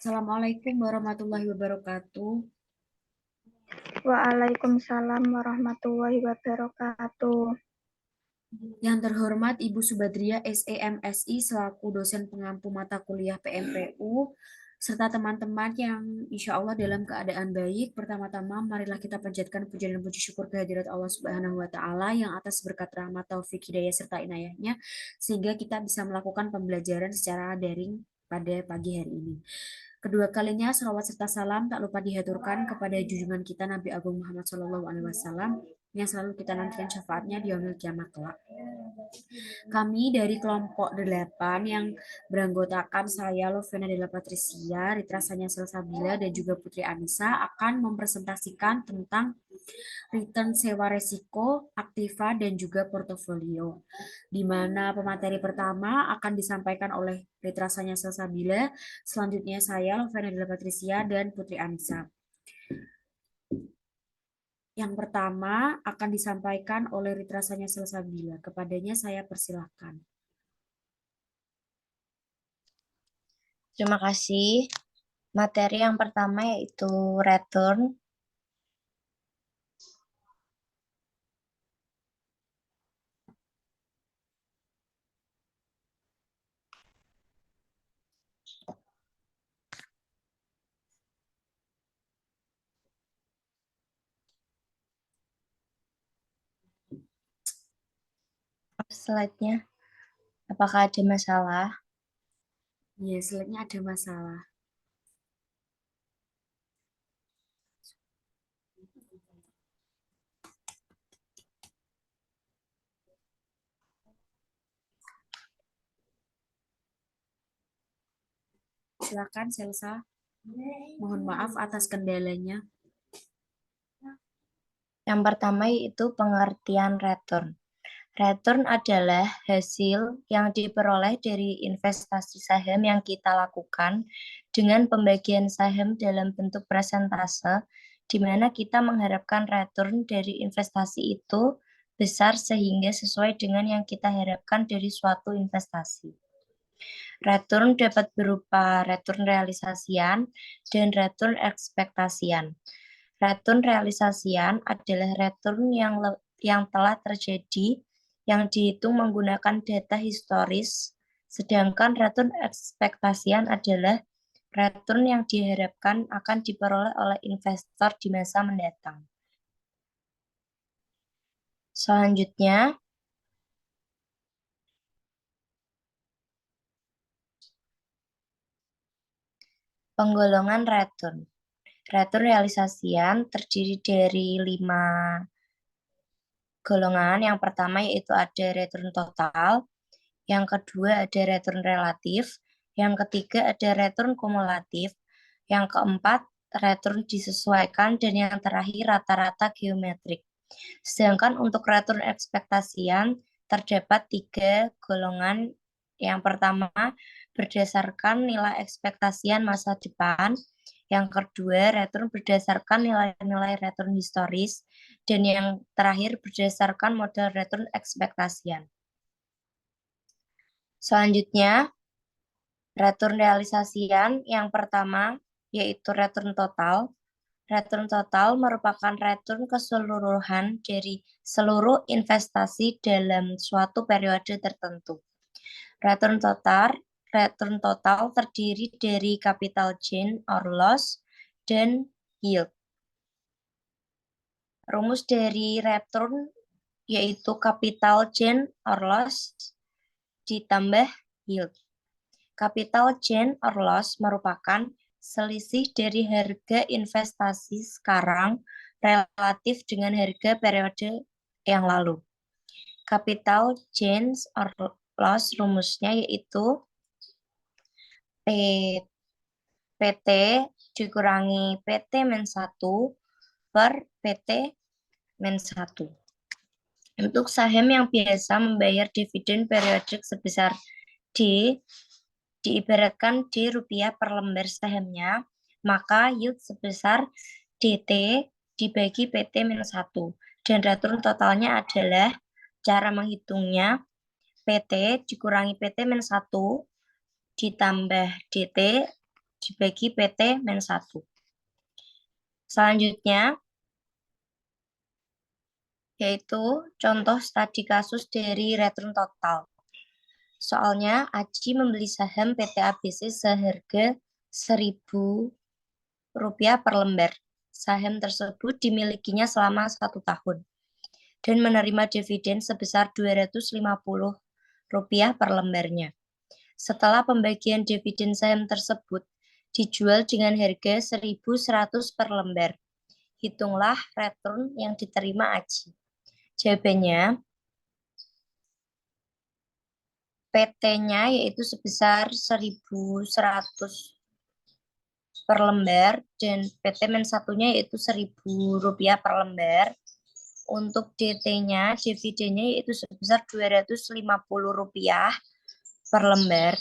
Assalamualaikum warahmatullahi wabarakatuh. Waalaikumsalam warahmatullahi wabarakatuh. Yang terhormat Ibu Subadria SEMSI selaku dosen pengampu mata kuliah PMPU, serta teman-teman yang insya Allah dalam keadaan baik. Pertama-tama, marilah kita panjatkan puja dan puji syukur kehadirat Allah Subhanahu wa Ta'ala yang atas berkat rahmat, taufik, hidayah, serta inayahnya, sehingga kita bisa melakukan pembelajaran secara daring pada pagi hari ini. Kedua kalinya, salawat serta salam tak lupa dihaturkan kepada junjungan kita Nabi Agung Muhammad SAW yang selalu kita nantikan syafaatnya di yaumil kiamat kelak. Kami dari kelompok 8 yang beranggotakan saya, Lovena Della Patricia, Ritra Sanya Salsabila, dan juga Putri Anissa akan mempresentasikan tentang return sewa resiko, aktiva, dan juga portofolio. Di mana pemateri pertama akan disampaikan oleh Ritra Sanya Salsabila, selanjutnya saya, Lovena Della Patricia, dan Putri Anissa. Yang pertama akan disampaikan oleh Ritra Sanya Salsabila. Kepadanya saya persilakan. Terima kasih. Materi yang pertama yaitu return. Slide-nya, apakah ada masalah? Ya, slide-nya ada masalah. Silakan Selsa. Mohon maaf atas kendalanya. Yang pertama yaitu pengertian return. Return adalah hasil yang diperoleh dari investasi saham yang kita lakukan dengan pembagian saham dalam bentuk persentase, di mana kita mengharapkan return dari investasi itu besar sehingga sesuai dengan yang kita harapkan dari suatu investasi. Return dapat berupa return realisasian dan return ekspektasian. Return realisasian adalah return yang telah terjadi yang dihitung menggunakan data historis, sedangkan return ekspektasian adalah return yang diharapkan akan diperoleh oleh investor di masa mendatang. Selanjutnya, penggolongan return. Return realisasian terdiri dari 5 golongan. Yang pertama yaitu ada return total, yang kedua ada return relatif, yang ketiga ada return kumulatif, yang keempat return disesuaikan, dan yang terakhir rata-rata geometrik. Sedangkan untuk return ekspektasian terdapat 3 golongan. Yang pertama berdasarkan nilai ekspektasian masa depan, yang kedua return berdasarkan nilai-nilai return historis, dan yang terakhir berdasarkan model return ekspektasian. Selanjutnya, return realisasian yang pertama yaitu return total. Return total merupakan return keseluruhan dari seluruh investasi dalam suatu periode tertentu. Return total terdiri dari capital gain or loss dan yield. Rumus dari return yaitu capital gain or loss ditambah yield. Capital gain or loss merupakan selisih dari harga investasi sekarang relatif dengan harga periode yang lalu. Capital gains or loss rumusnya yaitu PT dikurangi PT min 1 per PT min 1. Untuk saham yang biasa membayar dividen periodik sebesar D, diibaratkan D rupiah per lembar sahamnya, maka yield sebesar DT dibagi PT min 1. Dan return totalnya adalah, cara menghitungnya, PT dikurangi PT min 1 ditambah DT dibagi PT min 1. Selanjutnya, yaitu contoh studi kasus dari return total. Soalnya, Aji membeli saham PT ABC seharga Rp1.000 per lembar. Saham tersebut dimilikinya selama 1 tahun dan menerima dividen sebesar Rp250 per lembarnya. Setelah pembagian dividen saham tersebut dijual dengan harga 1.100 per lembar. Hitunglah return yang diterima Aji. Jawabannya, PT-nya yaitu sebesar 1.100 per lembar dan PT min 1-nya yaitu Rp1.000 per lembar. Untuk DT-nya, dividennya yaitu sebesar Rp250 per lembar.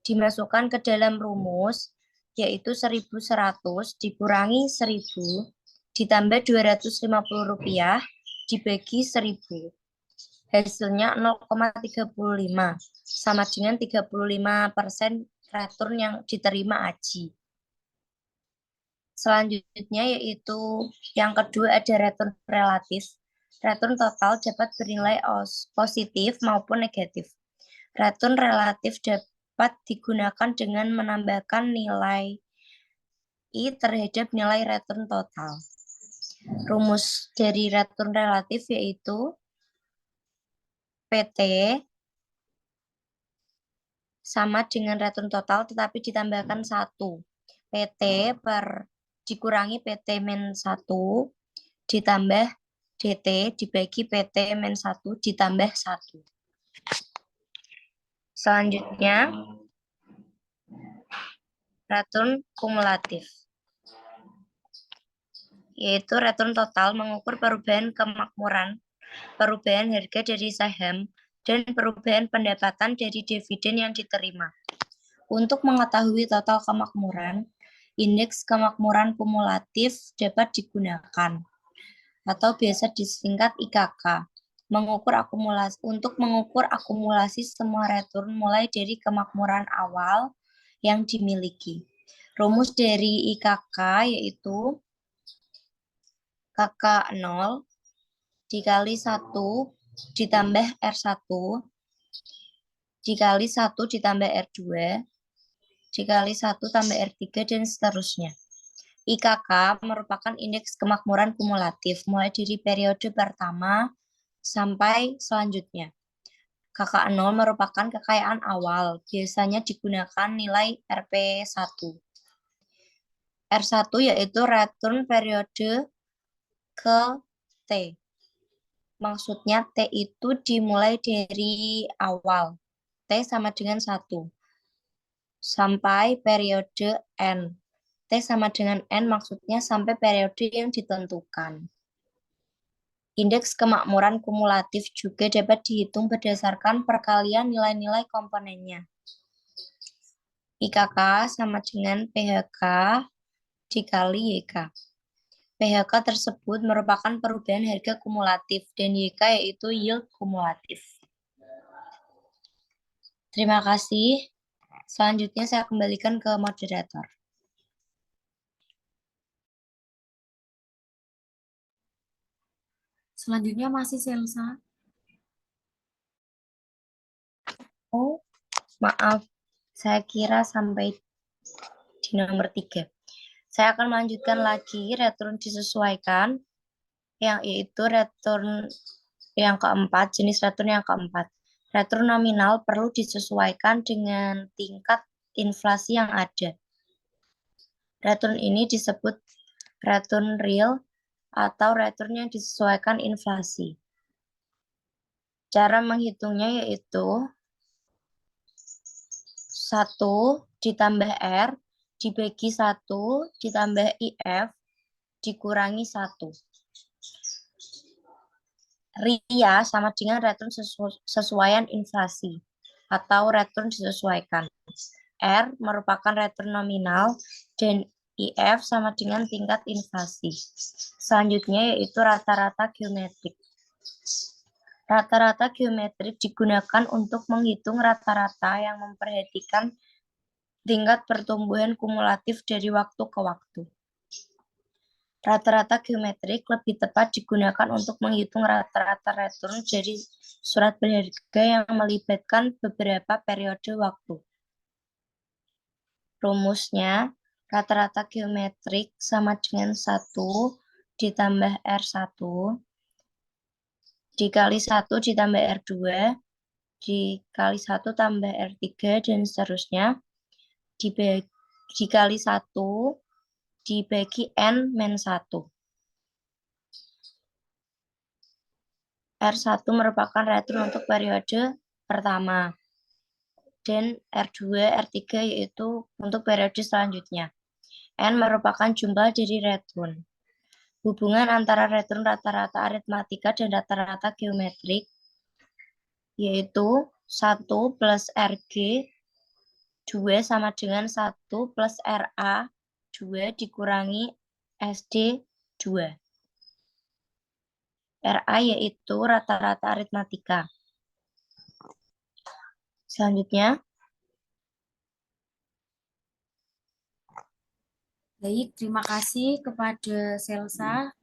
Dimasukkan ke dalam rumus, yaitu 1.100 dikurangi 1.000 ditambah Rp250 dibagi 1.000. Hasilnya 0,35 sama dengan 35% return yang diterima Aji. Selanjutnya yaitu yang kedua ada return relatif. Return total dapat bernilai positif maupun negatif. Return relatif dapat digunakan dengan menambahkan nilai I terhadap nilai return total. Rumus dari return relatif yaitu PT sama dengan return total tetapi ditambahkan 1. PT dikurangi PT min 1 ditambah DT dibagi PT min 1 ditambah 1. Selanjutnya, return kumulatif. Yaitu return total mengukur perubahan kemakmuran, perubahan harga dari saham, dan perubahan pendapatan dari dividen yang diterima. Untuk mengetahui total kemakmuran, indeks kemakmuran kumulatif dapat digunakan atau biasa disingkat IKK. Untuk mengukur akumulasi semua return mulai dari kemakmuran awal yang dimiliki. Rumus dari IKK yaitu KK 0 dikali 1 ditambah R1 dikali 1 ditambah R2 dikali 1 tambah R3 dan seterusnya. IKK merupakan indeks kemakmuran kumulatif mulai dari periode pertama sampai selanjutnya. KK 0 merupakan kekayaan awal, biasanya digunakan nilai RP1. R1 yaitu return periode ke T. Maksudnya T itu dimulai dari awal. T sama dengan 1. Sampai periode N. T sama dengan N maksudnya sampai periode yang ditentukan. Indeks kemakmuran kumulatif juga dapat dihitung berdasarkan perkalian nilai-nilai komponennya. IKK sama dengan PHK dikali YK. PHK tersebut merupakan perubahan harga kumulatif dan YK yaitu yield kumulatif. Terima kasih. Selanjutnya saya kembalikan ke moderator. Selanjutnya masih Selsa. Oh, maaf. Saya kira sampai di nomor 3. Saya akan melanjutkan lagi return disesuaikan, yang yaitu return yang keempat, jenis return yang keempat. Return nominal perlu disesuaikan dengan tingkat inflasi yang ada. Return ini disebut return real atau return yang disesuaikan inflasi. Cara menghitungnya yaitu 1 ditambah R dibagi 1 ditambah IF dikurangi 1. RIA sama dengan return sesuaian inflasi atau return disesuaikan. R merupakan return nominal dan IF sama dengan tingkat inflasi. Selanjutnya yaitu rata-rata geometrik. Rata-rata geometrik digunakan untuk menghitung rata-rata yang memperhatikan tingkat pertumbuhan kumulatif dari waktu ke waktu. Rata-rata geometrik lebih tepat digunakan untuk menghitung rata-rata return dari surat berharga yang melibatkan beberapa periode waktu. Rumusnya, rata-rata geometrik sama dengan 1 ditambah R1 dikali 1 ditambah R2 dikali 1 tambah R3 dan seterusnya dikali 1 dibagi N-1. R1 merupakan return untuk periode pertama dan R2, R3 yaitu untuk periode selanjutnya. N merupakan jumlah dari return. Hubungan antara return rata-rata aritmatika dan rata-rata geometrik yaitu 1 plus RG 2 sama dengan 1 plus RA 2 dikurangi SD 2. RA yaitu rata-rata aritmatika. Selanjutnya, Baik, terima kasih kepada Selsa.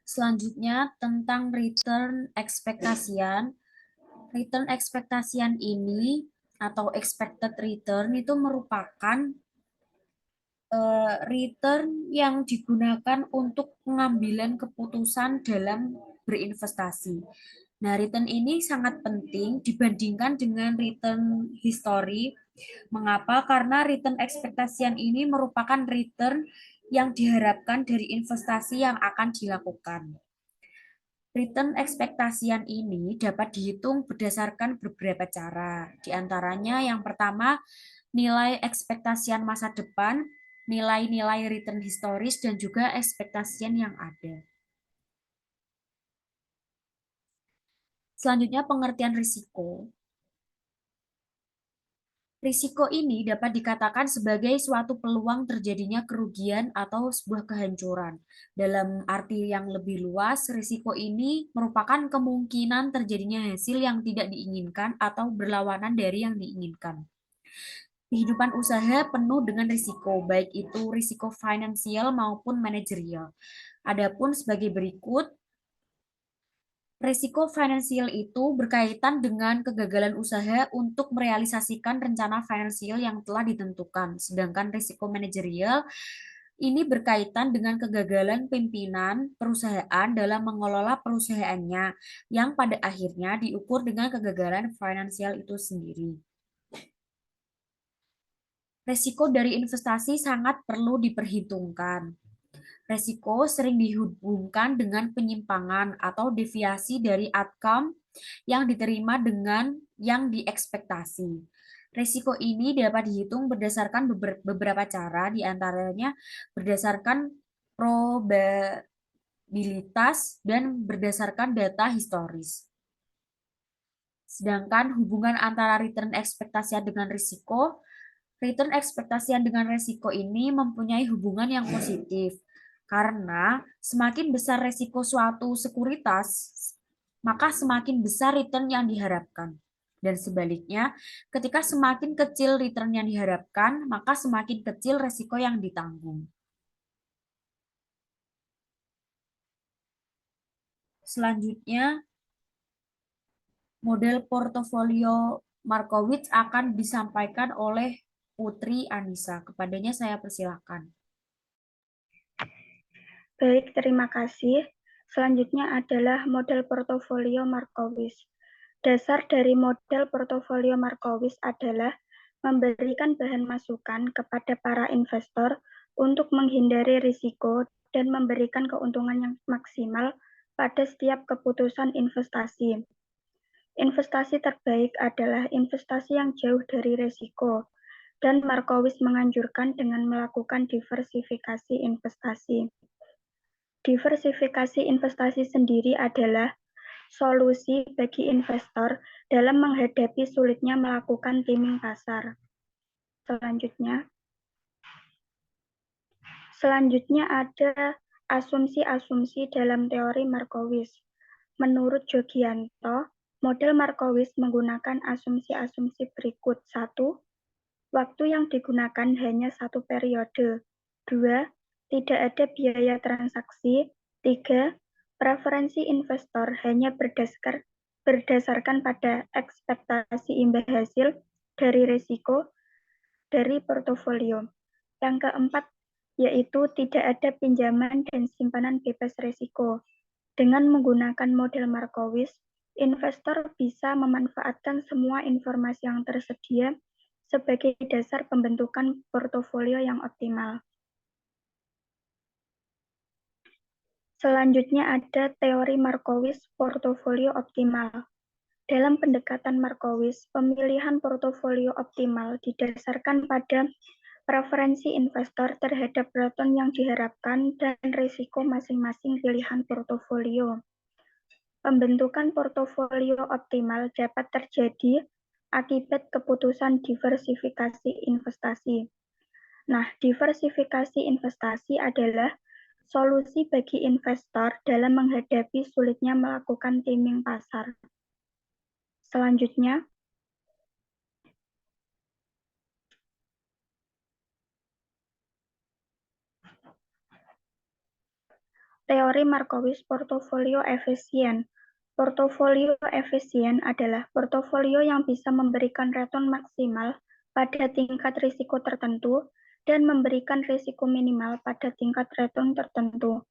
Selanjutnya tentang return ekspektasian. Return ekspektasian ini atau expected return itu merupakan return yang digunakan untuk pengambilan keputusan dalam berinvestasi. Nah, return ini sangat penting dibandingkan dengan return history. Mengapa? Karena return ekspektasian ini merupakan return yang diharapkan dari investasi yang akan dilakukan. Return ekspektasian ini dapat dihitung berdasarkan beberapa cara. Di antaranya yang pertama, nilai ekspektasian masa depan, nilai-nilai return historis, dan juga ekspektasian yang ada. Selanjutnya pengertian risiko. Risiko ini dapat dikatakan sebagai suatu peluang terjadinya kerugian atau sebuah kehancuran. Dalam arti yang lebih luas, risiko ini merupakan kemungkinan terjadinya hasil yang tidak diinginkan atau berlawanan dari yang diinginkan. Kehidupan usaha penuh dengan risiko, baik itu risiko finansial maupun manajerial. Adapun sebagai berikut, risiko finansial itu berkaitan dengan kegagalan usaha untuk merealisasikan rencana finansial yang telah ditentukan. Sedangkan risiko manajerial ini berkaitan dengan kegagalan pimpinan perusahaan dalam mengelola perusahaannya, yang pada akhirnya diukur dengan kegagalan finansial itu sendiri. Risiko dari investasi sangat perlu diperhitungkan. Resiko sering dihubungkan dengan penyimpangan atau deviasi dari outcome yang diterima dengan yang diekspektasi. Risiko ini dapat dihitung berdasarkan beberapa cara, di antaranya berdasarkan probabilitas dan berdasarkan data historis. Sedangkan hubungan antara return ekspektasian dengan risiko, return ekspektasian dengan risiko ini mempunyai hubungan yang positif. Karena semakin besar risiko suatu sekuritas, maka semakin besar return yang diharapkan. Dan sebaliknya, ketika semakin kecil return yang diharapkan, maka semakin kecil risiko yang ditanggung. Selanjutnya, model portofolio Markowitz akan disampaikan oleh Putri Anissa. Kepadanya saya persilakan. Baik, terima kasih. Selanjutnya adalah model portofolio Markowitz. Dasar dari model portofolio Markowitz adalah memberikan bahan masukan kepada para investor untuk menghindari risiko dan memberikan keuntungan yang maksimal pada setiap keputusan investasi. Investasi terbaik adalah investasi yang jauh dari risiko, dan Markowitz menganjurkan dengan melakukan diversifikasi investasi. Diversifikasi investasi sendiri adalah solusi bagi investor dalam menghadapi sulitnya melakukan timing pasar. Selanjutnya ada asumsi-asumsi dalam teori Markowitz. Menurut Jogianto, Model Markowitz menggunakan asumsi-asumsi berikut. 1. Waktu yang digunakan hanya satu periode. 2. Tidak ada biaya transaksi. 3. Preferensi investor hanya berdasarkan pada ekspektasi imbal hasil dari risiko dari portofolio. Yang keempat, yaitu tidak ada pinjaman dan simpanan bebas risiko. Dengan menggunakan model Markowitz, investor bisa memanfaatkan semua informasi yang tersedia sebagai dasar pembentukan portofolio yang optimal. Selanjutnya ada teori Markowitz portofolio optimal. Dalam pendekatan Markowitz, pemilihan portofolio optimal didasarkan pada preferensi investor terhadap return yang diharapkan dan risiko masing-masing pilihan portofolio. Pembentukan portofolio optimal dapat terjadi akibat keputusan diversifikasi investasi. Nah, diversifikasi investasi adalah solusi bagi investor dalam menghadapi sulitnya melakukan timing pasar. Selanjutnya, teori Markowitz portofolio efisien. Portofolio efisien adalah portofolio yang bisa memberikan return maksimal pada tingkat risiko tertentu dan memberikan risiko minimal pada tingkat return tertentu.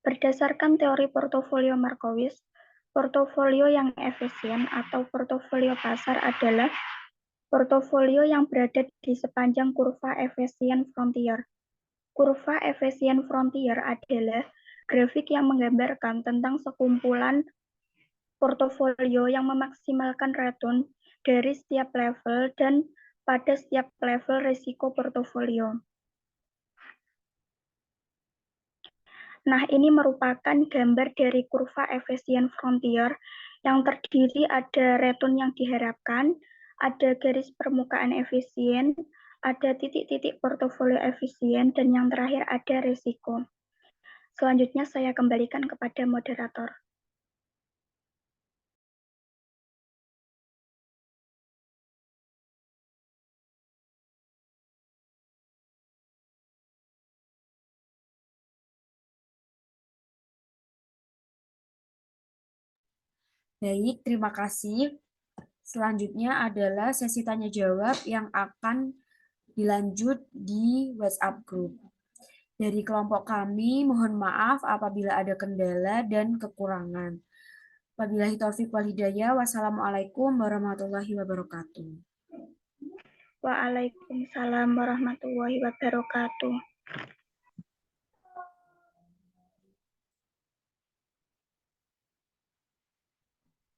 Berdasarkan teori portofolio Markowitz, portofolio yang efisien atau portofolio pasar adalah portofolio yang berada di sepanjang kurva efisien frontier. Kurva efisien frontier adalah grafik yang menggambarkan tentang sekumpulan portofolio yang memaksimalkan return dari setiap level dan pada setiap level risiko portofolio. Nah, ini merupakan gambar dari kurva efisien frontier yang terdiri ada return yang diharapkan, ada garis permukaan efisien, ada titik-titik portofolio efisien, dan yang terakhir ada risiko. Selanjutnya saya kembalikan kepada moderator. Baik, terima kasih. Selanjutnya adalah sesi tanya jawab yang akan dilanjut di WhatsApp group. Dari kelompok kami, mohon maaf apabila ada kendala dan kekurangan. Wabillahi taufiq wal hidayah. Wassalamualaikum warahmatullahi wabarakatuh. Waalaikumsalam warahmatullahi wabarakatuh.